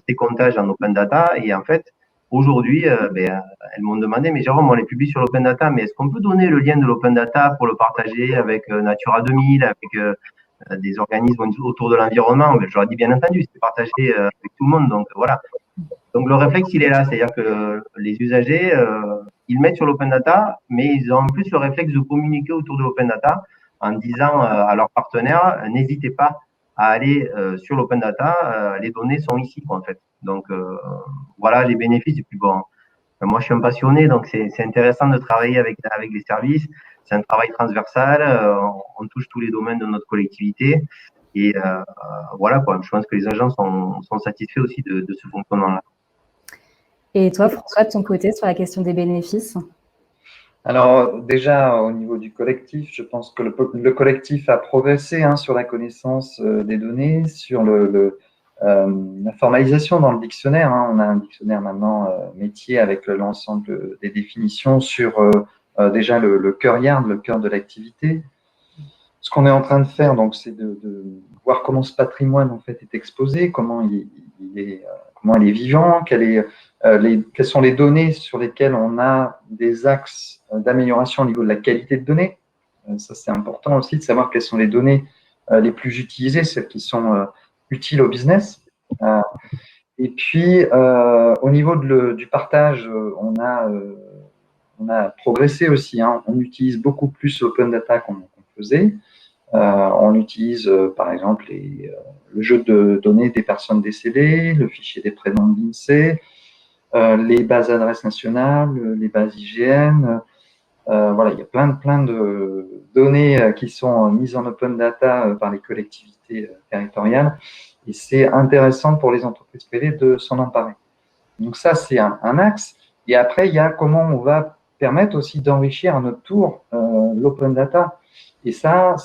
ces comptages en open data. Et en fait, aujourd'hui, elles m'ont demandé, mais Jérôme, on les publie sur l'open data, mais est-ce qu'on peut donner le lien de l'open data pour le partager avec Natura 2000, avec des organismes autour de l'environnement? Je leur ai dit, bien entendu, c'est partagé avec tout le monde. Donc, voilà. Donc, le réflexe, il est là. C'est-à-dire que les usagers, ils mettent sur l'open data, mais ils ont en plus le réflexe de communiquer autour de l'open data en disant à leurs partenaires, n'hésitez pas à aller sur l'open data, les données sont ici, quoi, en fait. Donc, voilà les bénéfices. Et puis bon, moi, je suis un passionné, donc c'est intéressant de travailler avec les services. C'est un travail transversal, on touche tous les domaines de notre collectivité. Et voilà, quoi. Je pense que les agents sont satisfaits aussi de ce fonctionnement-là. Et toi, François, de ton côté, sur la question des bénéfices? Alors déjà, au niveau du collectif, je pense que le collectif a progressé sur la connaissance des données, sur la formalisation dans le dictionnaire. On a un dictionnaire maintenant métier avec l'ensemble des définitions sur déjà le cœur YARD, le cœur de l'activité. Ce qu'on est en train de faire, donc, c'est de voir comment ce patrimoine en fait est exposé, comment il est vivant, quelles sont les données sur lesquelles on a des axes d'amélioration au niveau de la qualité de données. Ça, c'est important aussi de savoir quelles sont les données les plus utilisées, celles qui sont utiles au business. Et puis, au niveau du partage, on a progressé aussi. On utilise beaucoup plus Open Data qu'on faisait. On utilise, par exemple, le jeu de données des personnes décédées, le fichier des prénoms de l'INSEE, les bases adresses nationales, les bases IGN. Voilà, il y a plein de données qui sont mises en open data par les collectivités territoriales. Et c'est intéressant pour les entreprises privées de s'en emparer. Donc ça, c'est un axe. Et après, il y a comment on va permettre aussi d'enrichir à notre tour l'open data. Et ça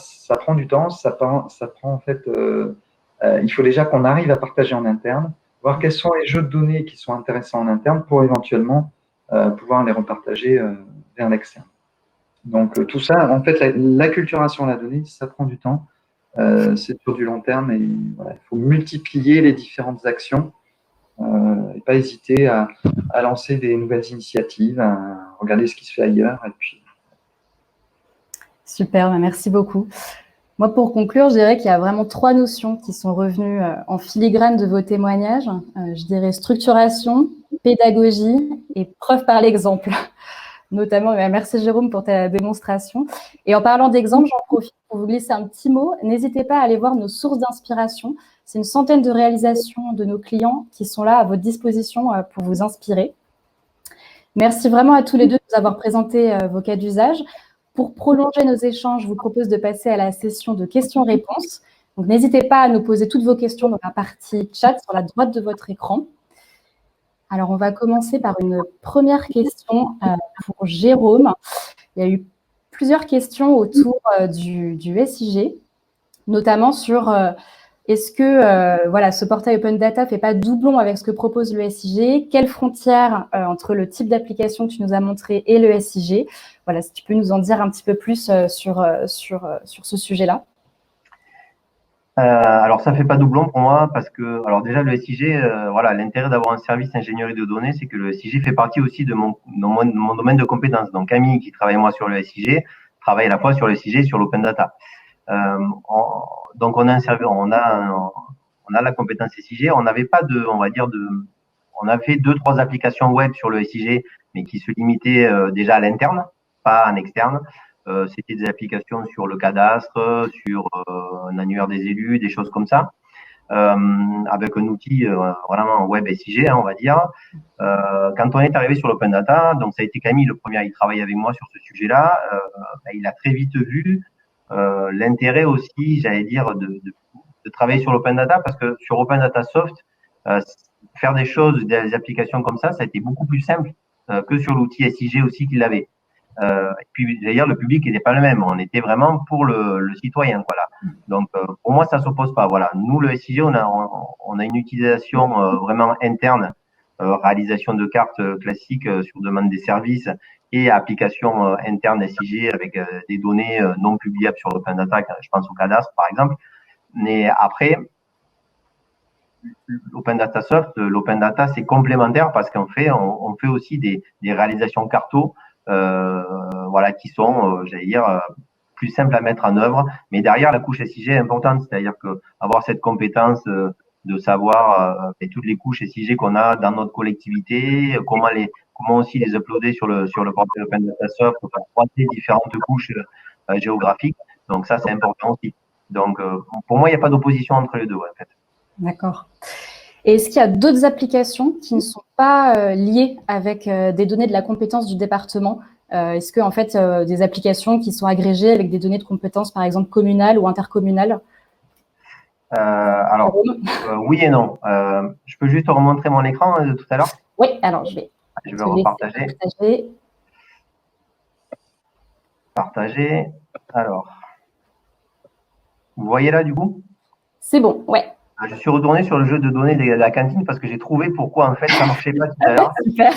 prend du temps, ça prend en fait, il faut déjà qu'on arrive à partager en interne, voir quels sont les jeux de données qui sont intéressants en interne pour éventuellement pouvoir les repartager vers l'externe. Donc tout ça, en fait, l'acculturation à la donnée, ça prend du temps, c'est sur du long terme et voilà, il faut multiplier les différentes actions et pas hésiter à lancer des nouvelles initiatives, à regarder ce qui se fait ailleurs et puis. Super, merci beaucoup. Moi, pour conclure, je dirais qu'il y a vraiment 3 notions qui sont revenues en filigrane de vos témoignages. Je dirais structuration, pédagogie et preuve par l'exemple. Notamment, merci Jérôme pour ta démonstration. Et en parlant d'exemples, j'en profite pour vous glisser un petit mot. N'hésitez pas à aller voir nos sources d'inspiration. C'est une centaine de réalisations de nos clients qui sont là à votre disposition pour vous inspirer. Merci vraiment à tous les deux de nous avoir présenté vos cas d'usage. Pour prolonger nos échanges, je vous propose de passer à la session de questions-réponses. Donc, n'hésitez pas à nous poser toutes vos questions dans la partie chat sur la droite de votre écran. Alors, on va commencer par une première question pour Jérôme. Il y a eu plusieurs questions autour du SIG, notamment sur est-ce que ce portail Open Data ne fait pas doublon avec ce que propose le SIG? Quelle frontière entre le type d'application que tu nous as montré et le SIG? Voilà, si tu peux nous en dire un petit peu plus sur ce sujet-là. Alors, ça fait pas doublon pour moi parce que, alors déjà, le SIG, l'intérêt d'avoir un service ingénierie de données, c'est que le SIG fait partie aussi de mon domaine de compétences. Donc, Camille, qui travaille moi sur le SIG, travaille à la fois sur le SIG et sur l'Open Data. Donc, on a un service, on a la compétence SIG. On n'avait pas on a fait 2-3 applications web sur le SIG, mais qui se limitaient déjà à l'interne, pas en externe. C'était des applications sur le cadastre, sur un annuaire des élus, des choses comme ça, avec un outil vraiment web SIG, on va dire. Quand on est arrivé sur l'Open Data, donc ça a été Camille le premier à y travailler avec moi sur ce sujet-là, il a très vite vu l'intérêt aussi, j'allais dire, de travailler sur l'Open Data, parce que sur Open Data Soft, faire des choses, des applications comme ça a été beaucoup plus simple que sur l'outil SIG aussi qu'il avait. Et puis d'ailleurs le public n'était pas le même, on était vraiment pour le citoyen, voilà. Donc pour moi ça s'oppose pas, voilà. Nous le SIG on a une utilisation vraiment interne, réalisation de cartes classiques sur demande des services et application interne SIG avec des données non publiables sur l'Open Data, je pense au cadastre par exemple. Mais après l'Open Data Soft, l'Open Data c'est complémentaire parce qu'on fait on fait aussi des réalisations carto qui sont, j'allais dire, plus simples à mettre en œuvre. Mais derrière, la couche SIG est importante, c'est-à-dire que avoir cette compétence de savoir toutes les couches SIG qu'on a dans notre collectivité, comment aussi les uploader sur le portail Open Data Soft, pour croiser différentes couches géographiques. Donc ça, c'est important aussi. Donc pour moi, il n'y a pas d'opposition entre les deux, en fait. D'accord. Et est-ce qu'il y a d'autres applications qui ne sont pas liées avec des données de la compétence du département? Est-ce que, en fait, des applications qui sont agrégées avec des données de compétences, par exemple, communales ou intercommunales? Alors, oui et non. Je peux juste remontrer mon écran de tout à l'heure? Oui, alors je vais repartager. Partager. Alors, vous voyez là, du coup? C'est bon, ouais. Je suis retourné sur le jeu de données de la cantine parce que j'ai trouvé pourquoi en fait ça marchait pas tout à l'heure. Super.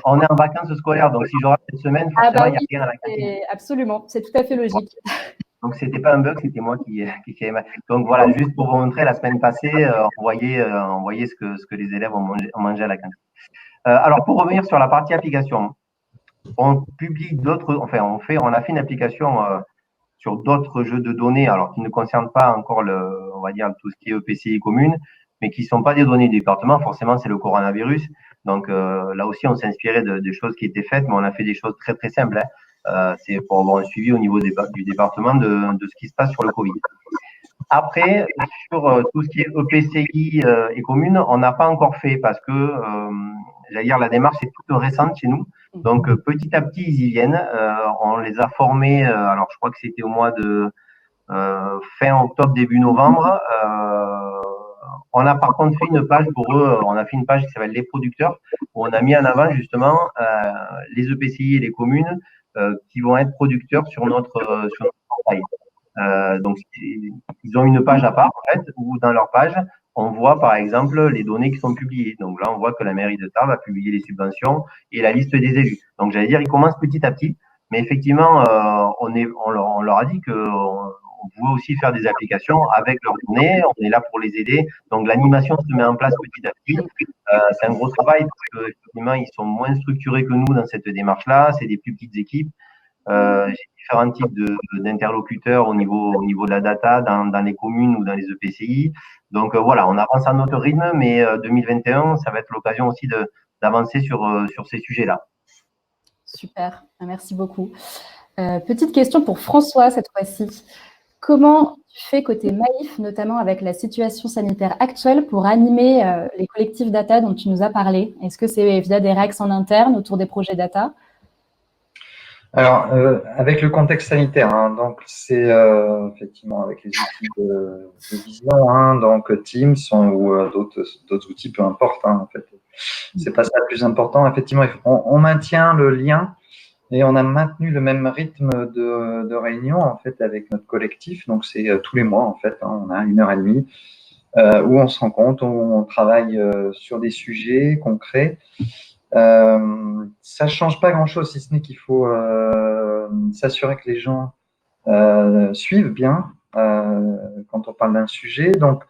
On est en vacances scolaires, donc si je rate cette semaine, forcément il n'y a rien à la cantine. Absolument, c'est tout à fait logique. Donc c'était pas un bug, c'était moi qui avait mal. Donc voilà, juste pour vous montrer, la semaine passée, on voyait ce que les élèves ont mangé à la cantine. Alors pour revenir sur la partie application, on publie on a fait une application sur d'autres jeux de données, alors qui ne concernent pas encore on va dire tout ce qui est EPCI commune, mais qui sont pas des données du département. Forcément, c'est le coronavirus. Donc là aussi, on s'est inspiré de choses qui étaient faites, mais on a fait des choses très très simples. C'est pour avoir un suivi au niveau du département de ce qui se passe sur le Covid. Après, sur tout ce qui est EPCI et commune, on n'a pas encore fait parce que j'allais dire la démarche est toute récente chez nous. Donc petit à petit, ils y viennent. On les a formés. Alors je crois que c'était au mois de fin octobre, début novembre. On a par contre fait une page pour eux. On a fait une page qui s'appelle Les Producteurs où on a mis en avant justement les EPCI et les communes qui vont être producteurs sur notre portail. Donc ils ont une page à part en fait où dans leur page on voit par exemple les données qui sont publiées. Donc là on voit que la mairie de Tarbes a publié les subventions et la liste des élus. Donc j'allais dire ils commencent petit à petit, mais effectivement on leur a dit que on pouvait aussi faire des applications avec leurs données. On est là pour les aider. Donc l'animation se met en place petit à petit. C'est un gros travail parce que effectivement ils sont moins structurés que nous dans cette démarche-là. C'est des plus petites équipes. J'ai différents types d'interlocuteurs au niveau de la data dans les communes ou dans les EPCI. Donc voilà, on avance à notre rythme, mais 2021, ça va être l'occasion aussi d'avancer sur ces sujets-là. Super, merci beaucoup. Petite question pour François cette fois-ci. Comment tu fais côté Maïf, notamment avec la situation sanitaire actuelle, pour animer les collectifs data dont tu nous as parlé? Est-ce que c'est via des réacts en interne autour des projets data? Alors, avec le contexte sanitaire, hein, donc c'est effectivement avec les outils de vision, hein, donc Teams ou d'autres outils, peu importe, hein, en fait. C'est pas ça le plus important. Effectivement, on maintient le lien et on a maintenu le même rythme de réunion en fait avec notre collectif. Donc c'est tous les mois en fait, hein, on a 1 heure et demie où on se rencontre, où on travaille sur des sujets concrets. Ça change pas grand-chose, si ce n'est qu'il faut s'assurer que les gens suivent bien quand on parle d'un sujet. Donc,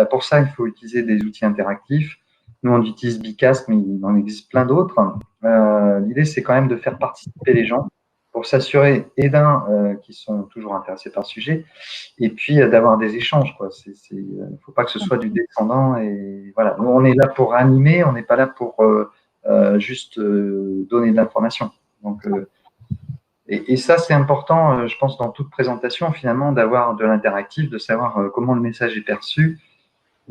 pour ça, il faut utiliser des outils interactifs. Nous, on utilise Bicast, mais il en existe plein d'autres. L'idée, c'est quand même de faire participer les gens pour s'assurer, et qu'ils sont toujours intéressés par le sujet, et puis d'avoir des échanges, quoi. Il faut pas que ce soit du descendant. Et voilà, nous, on est là pour animer, on n'est pas là pour juste donner de l'information. Donc, et ça, c'est important, je pense, dans toute présentation, finalement, d'avoir de l'interactif, de savoir comment le message est perçu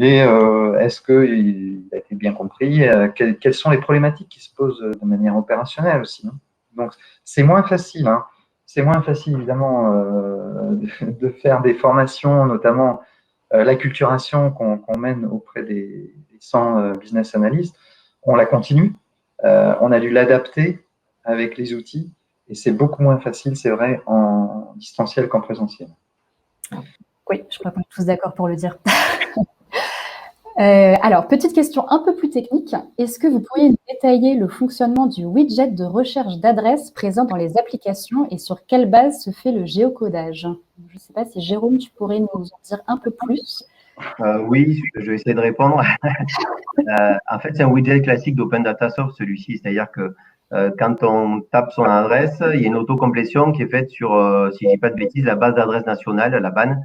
et est-ce qu'il a été bien compris, quelles sont les problématiques qui se posent de manière opérationnelle aussi, hein. Donc, c'est moins facile, hein. C'est moins facile, évidemment, de faire des formations, notamment l'acculturation qu'on mène auprès des 100 business analysts. On la continue, on a dû l'adapter avec les outils. Et c'est beaucoup moins facile, c'est vrai, en distanciel qu'en présentiel. Oui, je crois qu'on est tous d'accord pour le dire. Alors, petite question un peu plus technique. Est-ce que vous pourriez nous détailler le fonctionnement du widget de recherche d'adresse présent dans les applications et sur quelle base se fait le géocodage? Je ne sais pas si Jérôme, tu pourrais nous en dire un peu plus. Oui, je vais essayer de répondre. En fait, c'est un widget classique d'Open Data Source, celui-ci. C'est-à-dire que quand on tape son adresse, il y a une autocomplétion qui est faite sur, si je dis pas de bêtises, la base d'adresse nationale, la BAN.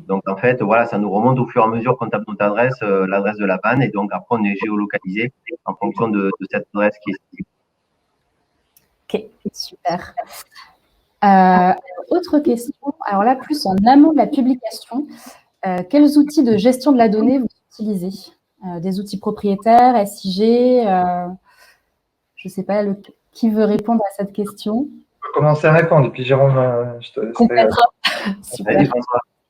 Donc, en fait, voilà, ça nous remonte au fur et à mesure qu'on tape notre adresse, l'adresse de la BAN. Et donc, après, on est géolocalisé en fonction de cette adresse qui est. Ok, super. Autre question. Alors là, plus en amont de la publication, quels outils de gestion de la donnée vous utilisez? Des outils propriétaires, SIG, je ne sais pas qui veut répondre à cette question. Je peux commencer à répondre, et puis Jérôme, je te laisserai. Super.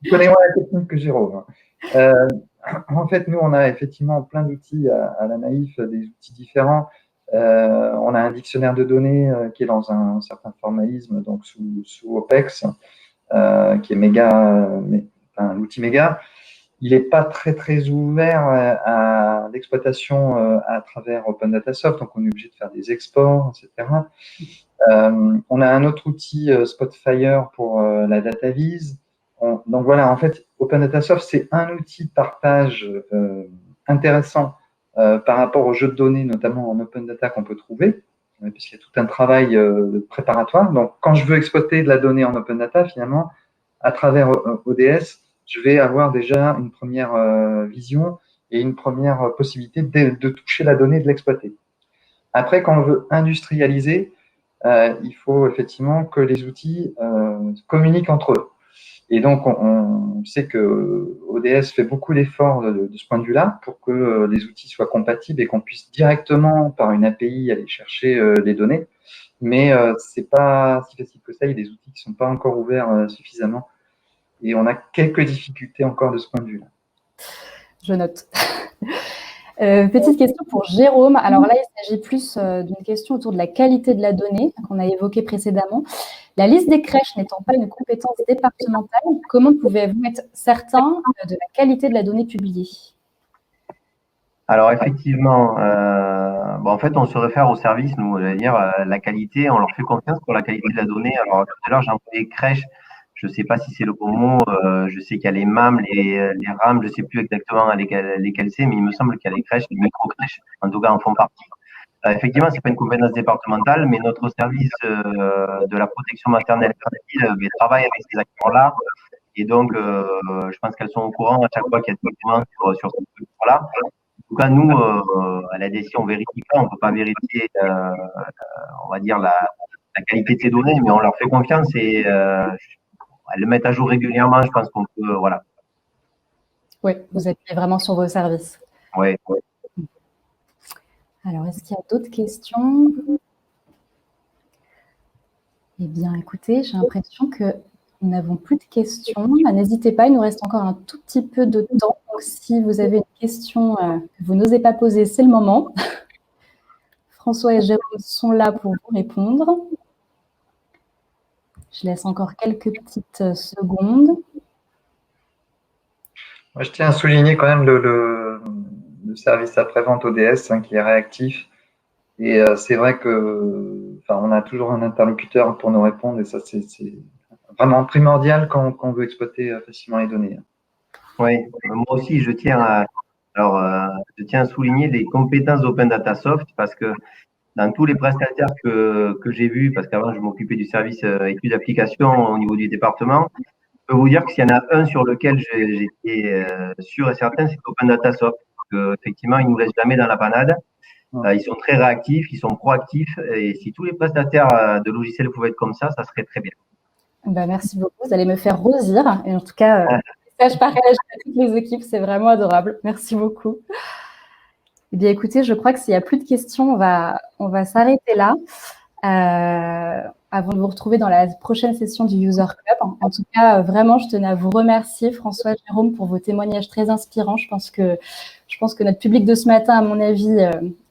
Tu connais moins la technique que Jérôme. En fait, nous, on a effectivement plein d'outils à la Maïf, des outils différents. On a un dictionnaire de données qui est dans un certain formalisme, donc sous OPEX, qui est méga, l'outil méga. Il n'est pas très ouvert à l'exploitation à travers Open Data Soft, donc on est obligé de faire des exports, etc. On a un autre outil, Spotfire, pour la data vise. Donc voilà, en fait, Open Data Soft, c'est un outil de partage intéressant par rapport aux jeux de données, notamment en Open Data, qu'on peut trouver, puisqu'il y a tout un travail préparatoire. Donc, quand je veux exploiter de la donnée en Open Data, finalement, à travers ODS, je vais avoir déjà une première vision et une première possibilité de toucher la donnée et de l'exploiter. Après, quand on veut industrialiser, il faut effectivement que les outils communiquent entre eux. Et donc, on sait que ODS fait beaucoup d'efforts de ce point de vue-là pour que les outils soient compatibles et qu'on puisse directement, par une API, aller chercher les données. Mais c'est pas si facile que ça. Il y a des outils qui sont pas encore ouverts suffisamment. Et on a quelques difficultés encore de ce point de vue-là. Je note. Petite question pour Jérôme. Alors là, il s'agit plus d'une question autour de la qualité de la donnée qu'on a évoquée précédemment. La liste des crèches n'étant pas une compétence départementale, comment pouvez-vous être certain de la qualité de la donnée publiée? Alors effectivement, en fait, on se réfère au service, nous, j'allais dire, la qualité, on leur fait confiance pour la qualité de la donnée. Alors tout à l'heure, j'ai employé crèche, je ne sais pas si c'est le bon mot, je sais qu'il y a les MAM, les RAM, je ne sais plus exactement lesquels c'est, mais il me semble qu'il y a les crèches, les micro-crèches, en tout cas en font partie. Effectivement, c'est pas une compétence départementale, mais notre service de la protection maternelle infantile travaille avec ces acteurs-là. Et donc, je pense qu'elles sont au courant à chaque fois qu'il y a des documents sur ce truc-là. En tout cas, nous, à la DSI, on vérifie pas, on peut pas vérifier, on va dire, la la qualité de ces données, mais on leur fait confiance et elles le mettent à jour régulièrement. Je pense qu'on peut, voilà. Oui, vous êtes vraiment sur vos services. Ouais. Alors, est-ce qu'il y a d'autres questions? Eh bien, écoutez, j'ai l'impression que nous n'avons plus de questions. N'hésitez pas, il nous reste encore un tout petit peu de temps. Donc, si vous avez une question que vous n'osez pas poser, c'est le moment. François et Jérôme sont là pour vous répondre. Je laisse encore quelques petites secondes. Moi, je tiens à souligner quand même le service après-vente ODS qui est réactif. Et c'est vrai que, on a toujours un interlocuteur pour nous répondre et ça, c'est vraiment primordial quand on veut exploiter facilement les données. Oui, moi aussi, je tiens à souligner les compétences d'Open Data Soft parce que dans tous les prestataires que j'ai vus, parce qu'avant, je m'occupais du service études d'application au niveau du département, je peux vous dire que s'il y en a un sur lequel j'étais sûr et certain, c'est Open Data Soft. Effectivement, ils nous laissent jamais dans la panade. Ils sont très réactifs, ils sont proactifs. Et si tous les prestataires de logiciels pouvaient être comme ça serait très bien. Merci beaucoup. Vous allez me faire rosir. Et en tout cas, message partagé à toutes les équipes, c'est vraiment adorable. Merci beaucoup. Eh bien, écoutez, je crois que s'il n'y a plus de questions, on va s'arrêter là. Avant de vous retrouver dans la prochaine session du User Club. En tout cas, vraiment, je tenais à vous remercier, François et Jérôme, pour vos témoignages très inspirants. Je pense que notre public de ce matin, à mon avis,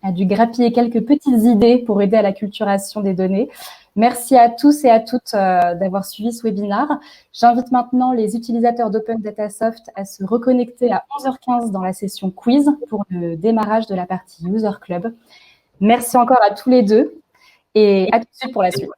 a dû grappiller quelques petites idées pour aider à l'acculturation des données. Merci à tous et à toutes d'avoir suivi ce webinaire. J'invite maintenant les utilisateurs d'Open Data Soft à se reconnecter à 11h15 dans la session quiz pour le démarrage de la partie User Club. Merci encore à tous les deux et à tout de suite pour la suite.